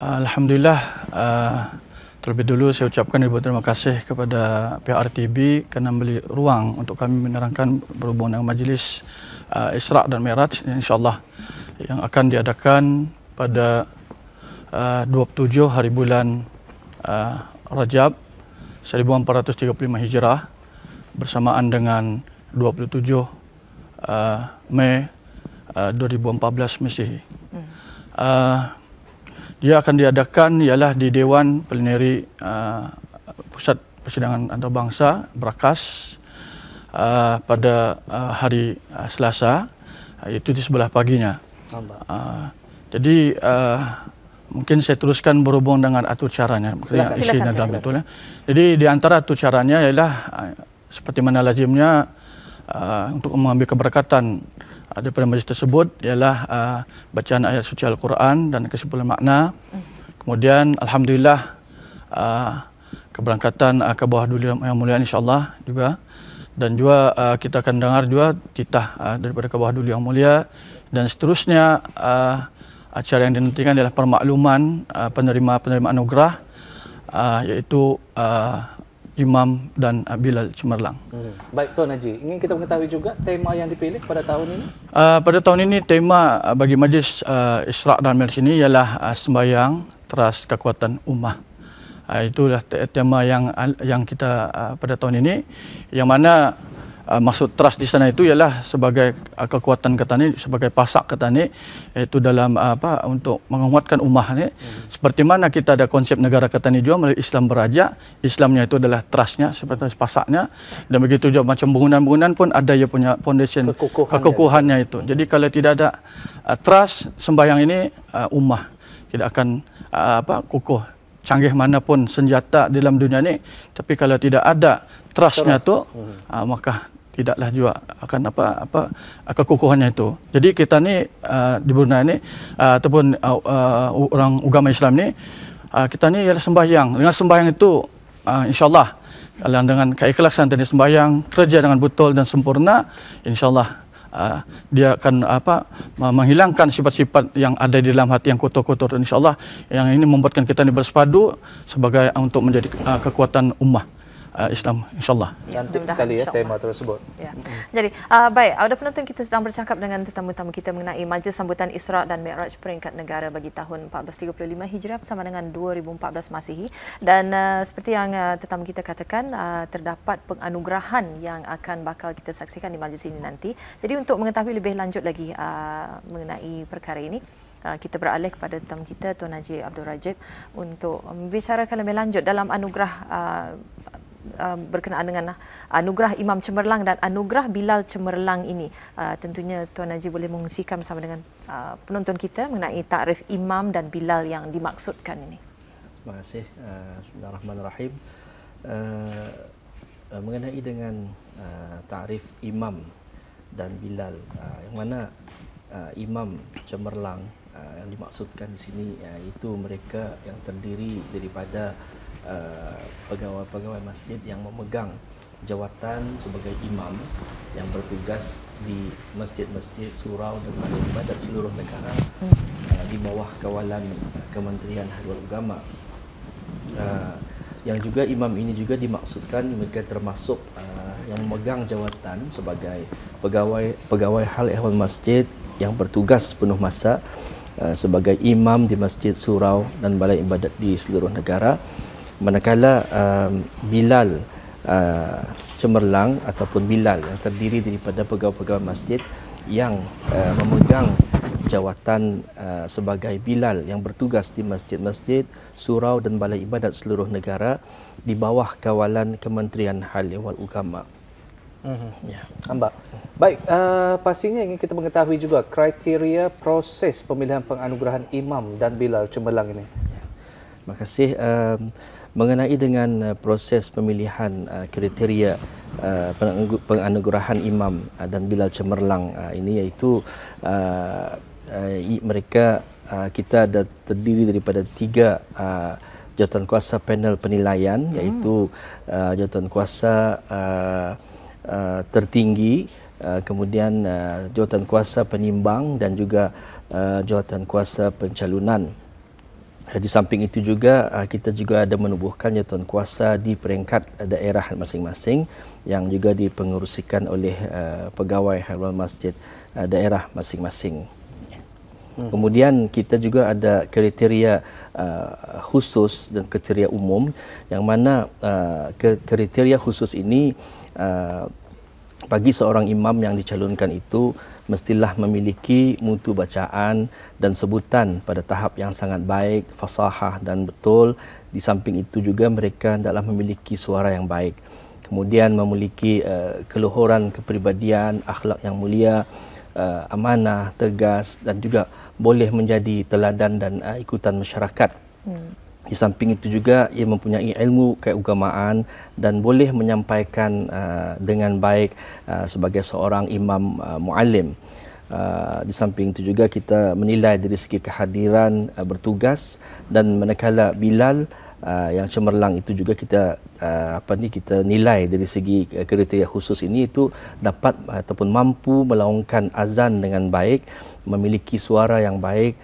Alhamdulillah, terlebih dulu saya ucapkan ribuan terima kasih kepada pihak RTB kerana memberi ruang untuk kami menerangkan berhubung dengan majlis Isra' dan Mi'raj, insyaAllah, yang akan diadakan pada 27 hari bulan Rajab 1435 Hijrah bersamaan dengan 27 Mei 2014 Masihi. Dia akan diadakan ialah di Dewan Plenary Pusat Persidangan Antarabangsa Brakas pada hari Selasa, iaitu di sebelah paginya. Jadi mungkin saya teruskan berhubung dengan atur caranya. Silakan. Dalam betul, ya. Jadi di antara atur caranya ialah seperti mana lazimnya untuk mengambil keberkatan daripada majlis tersebut ialah bacaan ayat suci Al-Quran dan kesimpulan makna. Kemudian alhamdulillah keberangkatan ke bawah duli yang mulia insya-Allah juga, dan juga kita akan dengar juga titah daripada ke bawah duli yang mulia, dan seterusnya acara yang dinantikan adalah permakluman penerima anugerah iaitu Imam dan Bilal Cemerlang. Baik Tuan Haji, ingin kita mengetahui juga tema yang dipilih pada tahun ini? Pada tahun ini tema bagi majlis Isra' dan Mi'raj ini ialah sembahyang teras kekuatan ummah. Itulah tema yang kita pada tahun ini, yang mana maksud teras di sana itu ialah sebagai kekuatan ketani, sebagai pasak ketani, iaitu dalam untuk menguatkan ummah ni. Seperti mana kita ada konsep negara ketani juga melalui Islam beraja, Islamnya itu adalah terasnya, seperti pasaknya, dan begitu juga macam bangunan-bangunan pun ada ia punya foundation, kekukuhannya itu. Jadi kalau tidak ada teras sembahyang ini, ummah tidak akan kukuh. Canggih manapun senjata dalam dunia ni, tapi kalau tidak ada trustnya tu, maka tidaklah juga akan kekukuhannya itu. Jadi kita ni di Brunei ni ataupun orang agama Islam ni, kita ni ialah sembahyang. Dengan sembahyang itu insya-Allah, kalau dengan keikhlasan tadi sembahyang, kerja dengan betul dan sempurna, insya-Allah dia akan menghilangkan sifat-sifat yang ada di dalam hati yang kotor-kotor, insya-Allah. Yang ini membuatkan kita ni bersepadu sebagai untuk menjadi kekuatan ummah Islam, insya-Allah. Cantik sekali ya tema tersebut. Ya. Jadi baik, ada penonton kita sedang bercakap dengan tetamu-tetamu kita mengenai majlis sambutan Isra' dan Mi'raj peringkat negara bagi tahun 1435 Hijrah bersama dengan 2014 Masihi, dan seperti yang tetamu kita katakan, terdapat penganugerahan yang akan bakal kita saksikan di majlis ini nanti. Jadi untuk mengetahui lebih lanjut lagi mengenai perkara ini, kita beralih kepada tetamu kita Tuan Haji Abdul Rajib untuk membicarakan lebih lanjut dalam anugerah berkenaan dengan anugerah Imam Cemerlang dan anugerah Bilal Cemerlang ini. Tentunya Tuan Haji boleh mengungsikan bersama dengan penonton kita mengenai takrif Imam dan Bilal yang dimaksudkan ini. Terima kasih. Bismillahirrahmanirrahim. Mengenai dengan takrif Imam dan Bilal, yang mana Imam Cemerlang yang dimaksudkan di sini itu mereka yang terdiri daripada pegawai-pegawai masjid yang memegang jawatan sebagai imam yang bertugas di masjid-masjid, surau dan balai ibadat seluruh negara di bawah kawalan Kementerian Haluan Agama. Yang juga imam ini juga dimaksudkan mereka termasuk yang memegang jawatan sebagai pegawai hal ehwal masjid yang bertugas penuh masa sebagai imam di masjid, surau dan balai ibadat di seluruh negara. Manakala Bilal Cemerlang ataupun Bilal yang terdiri daripada pegawai-pegawai masjid yang memegang jawatan sebagai Bilal yang bertugas di masjid-masjid, surau dan balai ibadat seluruh negara di bawah kawalan Kementerian Hal Ehwal Agama. Ya, Mbak. Baik, pastinya ingin kita mengetahui juga kriteria proses pemilihan penganugerahan Imam dan Bilal Cemerlang ini. Terima kasih. Mengenai dengan proses pemilihan kriteria penganugerahan Imam dan Bilal Cemerlang ini, iaitu mereka kita ada terdiri daripada 3 jawatan kuasa panel penilaian, iaitu jawatan kuasa tertinggi, kemudian jawatan kuasa penimbang dan juga jawatan kuasa pencalonan. Di samping itu juga kita juga ada menubuhkan jawatan kuasa di peringkat daerah masing-masing yang juga dipengerusikan oleh pegawai haiwan masjid daerah masing-masing. Kemudian kita juga ada kriteria khusus dan kriteria umum, yang mana kriteria khusus ini bagi seorang imam yang dicalonkan itu mestilah memiliki mutu bacaan dan sebutan pada tahap yang sangat baik, fasahah dan betul. Di samping itu juga mereka hendaklah memiliki suara yang baik. Kemudian memiliki keluhuran kepribadian, akhlak yang mulia, amanah, tegas, dan juga boleh menjadi teladan dan ikutan masyarakat. Di samping itu juga ia mempunyai ilmu keagamaan dan boleh menyampaikan dengan baik sebagai seorang imam muallim. Di samping itu juga kita menilai dari segi kehadiran bertugas, dan manakala Bilal yang cemerlang itu juga kita kita nilai dari segi kriteria khusus ini itu dapat ataupun mampu melaungkan azan dengan baik, memiliki suara yang baik,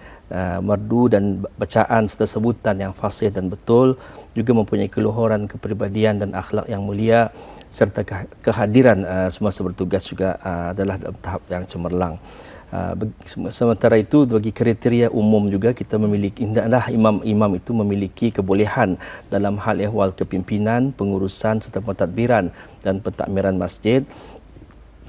merdu dan bacaan serta sebutan yang fasih dan betul, juga mempunyai keluhuran kepribadian dan akhlak yang mulia, serta kehadiran semasa bertugas juga adalah dalam tahap yang cemerlang. Sementara itu bagi kriteria umum juga kita memiliki, hendaklah imam-imam itu memiliki kebolehan dalam hal ehwal kepimpinan, pengurusan serta pentadbiran dan pentakmiran masjid,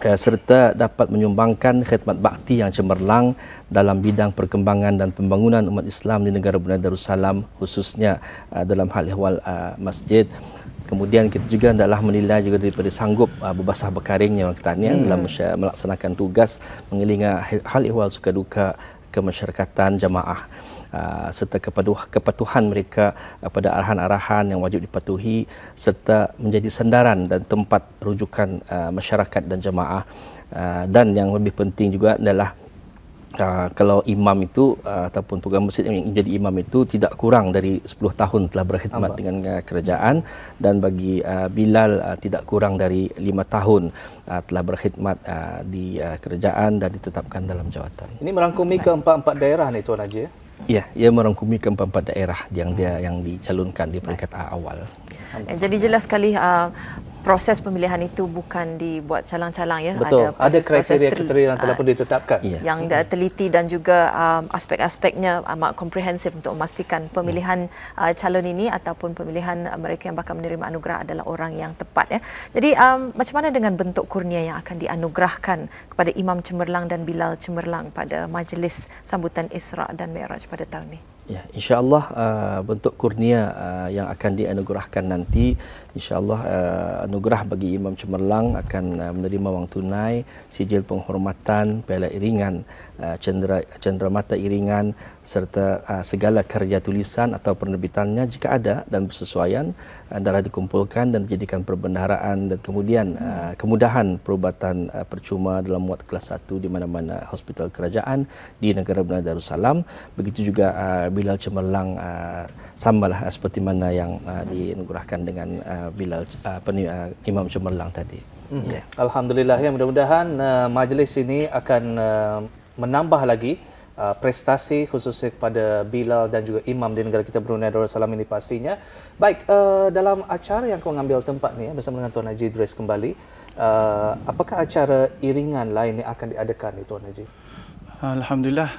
serta dapat menyumbangkan khidmat bakti yang cemerlang dalam bidang perkembangan dan pembangunan umat Islam di negara Brunei Darussalam, khususnya dalam hal ehwal masjid. Kemudian kita juga hendaklah menilai juga daripada sanggup berbasah berkaringnya orang Ketannya dalam melaksanakan tugas mengilingi hal ehwal suka duka kemasyarakatan jamaah, serta kepatuhan mereka pada arahan-arahan yang wajib dipatuhi, serta menjadi sandaran dan tempat rujukan masyarakat dan jamaah. Dan yang lebih penting juga adalah kalau imam itu ataupun pegawai masjid yang menjadi imam itu tidak kurang dari 10 tahun telah berkhidmat dengan kerajaan, dan bagi Bilal tidak kurang dari 5 tahun telah berkhidmat di kerajaan dan ditetapkan dalam jawatan. Ini merangkumi ke-4 daerah ni Tuan Haji. Ya, ia merangkumi ke-4 daerah yang dicalonkan di peringkat awal. Jadi jelas sekali proses pemilihan itu bukan dibuat calang-calang, ya. Betul. Ada kriteria-kriteria yang telah pun ditetapkan. Yang teliti dan juga aspek-aspeknya amat komprehensif untuk memastikan pemilihan calon ini ataupun pemilihan mereka yang bakal menerima anugerah adalah orang yang tepat, ya. Jadi macam mana dengan bentuk kurnia yang akan dianugerahkan kepada Imam Cemerlang dan Bilal Cemerlang pada majlis sambutan Isra' dan Mi'raj pada tahun ini? Ya, insya-Allah bentuk kurnia yang akan dianugerahkan nanti, insya-Allah anugerah bagi Imam Cemerlang akan menerima wang tunai, sijil penghormatan, piala iringan, cenderamata iringan, serta segala karya tulisan atau penerbitannya jika ada dan bersesuaian adalah dikumpulkan dan dijadikan perbendaharaan, dan kemudian kemudahan perubatan percuma dalam muat kelas 1 di mana-mana hospital kerajaan di negara Brunei Darussalam. Begitu juga Bilal Cemerlang samalah seperti mana yang dianugerahkan dengan Bilal Imam Cemerlang tadi. Yeah. Alhamdulillah, ya, mudah-mudahan majlis ini akan menambah lagi prestasi khususnya kepada Bilal dan juga imam di negara kita Brunei Darussalam ini pastinya. Baik, dalam acara yang kau mengambil tempat ni bersama dengan Tuan Haji Idris kembali, apakah acara iringan lain yang akan diadakan ni Tuan Haji? Alhamdulillah,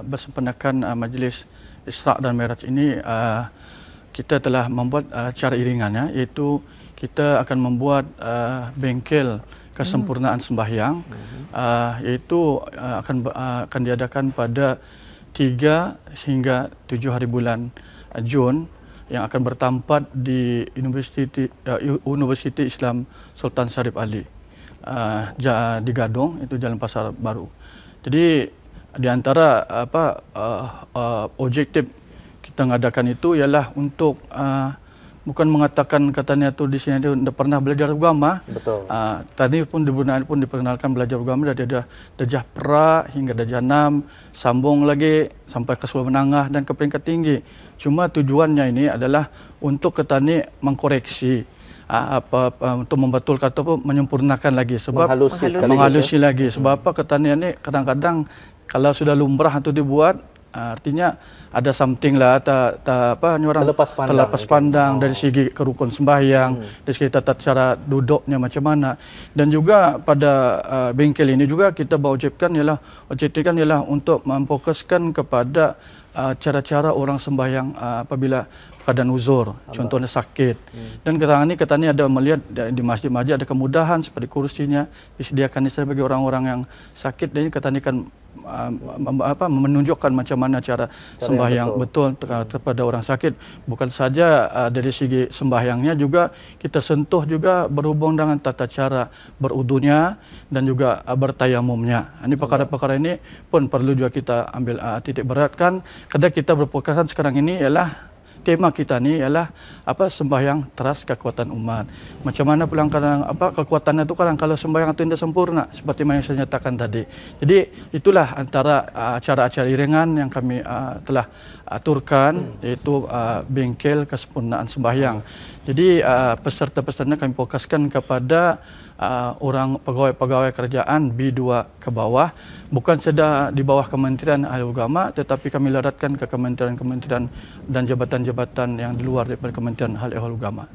bersempena majlis Isra' dan Mi'raj ini kita telah membuat acara iringannya, iaitu kita akan membuat bengkel kesempurnaan sembahyang, iaitu akan diadakan pada 3 hingga 7 hari bulan Jun, yang akan bertempat di Universiti Islam Sultan Syarif Ali di Gadong, itu Jalan Pasar Baru. Jadi di antara objektif kita mengadakan itu ialah untuk bukan mengatakan katanya tu di sini dia tidak pernah belajar agama. Betul. Tadi pun di Brunei pun diperkenalkan belajar agama dari darjah pra hingga darjah 6, sambung lagi sampai ke sekolah menengah dan ke peringkat tinggi. Cuma tujuannya ini adalah untuk ketani mengkoreksi untuk membetulkan atau menyempurnakan lagi, sebab menghalusi lagi. Sebab apa, ketanian ini kadang-kadang kalau sudah lumrah itu dibuat Artinya ada something lah terlepas pandang dari segi kerukun sembahyang, dari segi tata cara duduknya macam mana. Dan juga pada bengkel ini juga kita objektifkan ialah untuk memfokuskan kepada cara-cara orang sembahyang apabila keadaan uzur, contohnya sakit. Dan ketika ini ada melihat di masjid-masjid ada kemudahan seperti kursinya disediakan bagi orang-orang yang sakit, dan ini kata ini kan menunjukkan macam mana cara sembahyang betul kepada orang sakit. Bukan saja dari segi sembahyangnya, juga kita sentuh juga berhubung dengan tata cara berudunya dan juga bertayamumnya. Ini perkara-perkara ini pun perlu juga kita ambil titik beratkan. Kadang kita berfokuskan sekarang ini ialah tema kita ni ialah sembahyang teras kekuatan umat. Macam mana pula kadang kekuatannya itu kalau sembahyang itu tidak sempurna seperti yang saya nyatakan tadi. Jadi itulah antara acara-acara iringan yang kami telah aturkan, yaitu bengkel kesempurnaan sembahyang. Jadi peserta-pesertanya kami fokuskan kepada orang pegawai-pegawai kerajaan B2 ke bawah, bukan saja di bawah Kementerian Ahli Agama, tetapi kami laratkan ke kementerian-kementerian dan jabatan-jabatan yang di luar daripada Kementerian Ahli Agama.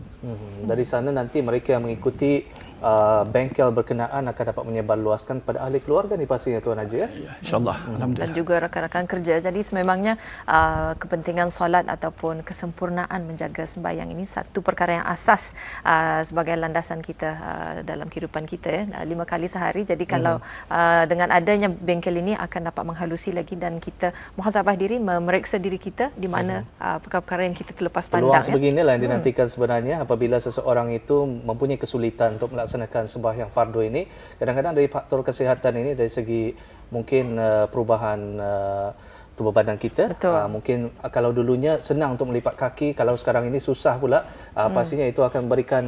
Dari sana nanti mereka yang mengikuti bengkel berkenaan akan dapat menyebarluaskan kepada ahli keluarga ni pastinya Tuan Haji ya. InsyaAllah. Alhamdulillah. Dan juga rakan-rakan kerja. Jadi sememangnya kepentingan solat ataupun kesempurnaan menjaga sembahyang ini satu perkara yang asas sebagai landasan kita dalam kehidupan kita 5 kali sehari. Jadi kalau dengan adanya bengkel ini akan dapat menghalusi lagi, dan kita muhasabah diri, memeriksa diri kita di mana perkara-perkara yang kita terlepas pandang. Peluang sebeginilah yang dinantikan sebenarnya apabila seseorang itu mempunyai kesulitan untuk melaksanakan sembahyang fardu ini. Kadang-kadang dari faktor kesihatan ini, dari segi mungkin perubahan tubuh badan kita, mungkin kalau dulunya senang untuk melipat kaki, kalau sekarang ini susah pula, pastinya itu akan memberikan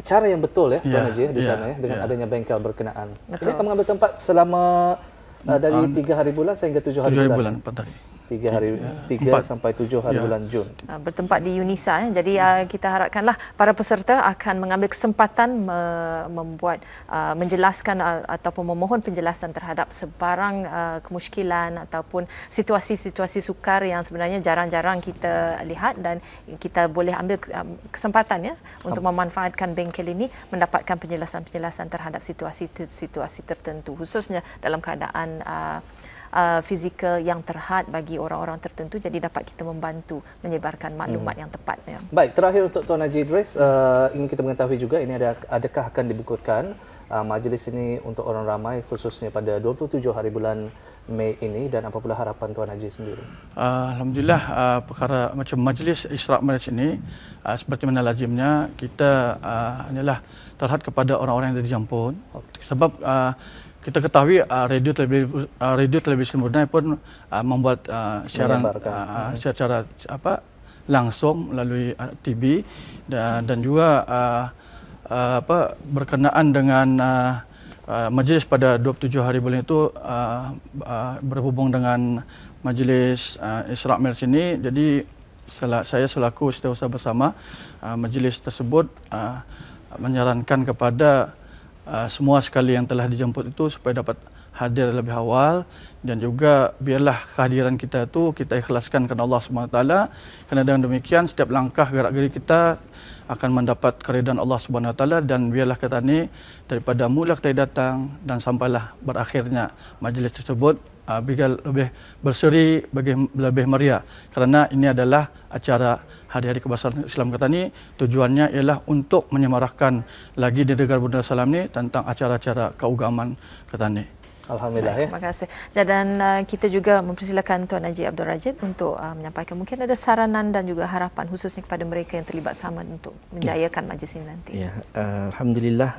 cara yang betul ya Tuan Haji di sana ya, dengan adanya bengkel berkenaan. Ini akan mengambil tempat selama dari 3 hari bulan sehingga 7 hari bulan. 4 hari. 3 sampai 7 hari bulan Jun. Bertempat di UNISA. Jadi kita harapkanlah para peserta akan mengambil kesempatan menjelaskan ataupun memohon penjelasan terhadap sebarang kemusykilan ataupun situasi-situasi sukar yang sebenarnya jarang-jarang kita lihat, dan kita boleh ambil kesempatan untuk memanfaatkan bengkel ini mendapatkan penjelasan-penjelasan terhadap situasi-situasi tertentu, khususnya dalam keadaan fizikal yang terhad bagi orang-orang tertentu, jadi dapat kita membantu menyebarkan maklumat yang tepat. Ya. Baik, terakhir untuk Tuan Haji Idris, ingin kita mengetahui juga ini adakah akan dibukukan majlis ini untuk orang ramai khususnya pada 27 hari bulan Mei ini, dan apa pula harapan Tuan Haji sendiri? Alhamdulillah, perkara macam majlis Isra' Mi'raj ini seperti mana lazimnya kita adalah terhad kepada orang-orang yang dijemput. Sebab kita ketahui radio televisi Brunei pun membuat siaran secara langsung melalui TV, dan juga berkenaan dengan majlis pada 27 hari bulan itu berhubung dengan majlis Isra' Mi'raj ini. Jadi saya selaku setiausaha bersama majlis tersebut menyarankan kepada semua sekali yang telah dijemput itu supaya dapat hadir lebih awal, dan juga biarlah kehadiran kita itu kita ikhlaskan kerana Allah SWT, kerana dengan demikian setiap langkah gerak-gerik kita akan mendapat keridhaan Allah SWT, dan biarlah kata ini daripada mula kita datang dan sampailah berakhirnya majlis tersebut lebih berseri, lebih meriah, kerana ini adalah acara Hari-Hari Kebesaran Islam kata ni. Tujuannya ialah untuk menyemarakkan lagi di negara Brunei Darussalam ni tentang acara-acara keagamaan kata ni. Alhamdulillah. Baik, terima kasih. Dan kita juga mempersilakan Tuan Haji Abdul Rajib untuk menyampaikan mungkin ada saranan dan juga harapan khususnya kepada mereka yang terlibat sama untuk menjayakan majlis ini nanti. Ya, Alhamdulillah,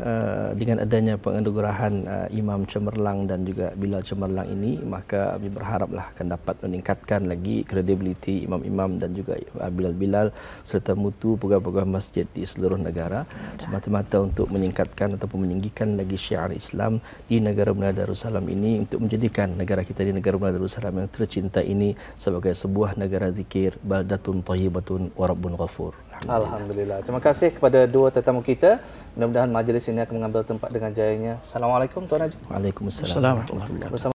dengan adanya penganugerahan Imam Cemerlang dan juga Bilal Cemerlang ini, maka kami berharaplah akan dapat meningkatkan lagi kredibiliti imam-imam dan juga Bilal-Bilal serta mutu pegawai-pegawai masjid di seluruh negara, semata-mata untuk meningkatkan ataupun meninggikan lagi syiar Islam di negara Brunei Darussalam ini, untuk menjadikan negara kita di negara Brunei Darussalam yang tercinta ini sebagai sebuah negara zikir, baldatun thayyibatun wa rabbun ghafur. Alhamdulillah. Terima kasih kepada dua tetamu kita. Mudah-mudahan majlis ini akan mengambil tempat dengan jayanya. Assalamualaikum Tuan Haji. Waalaikumsalam. Bersama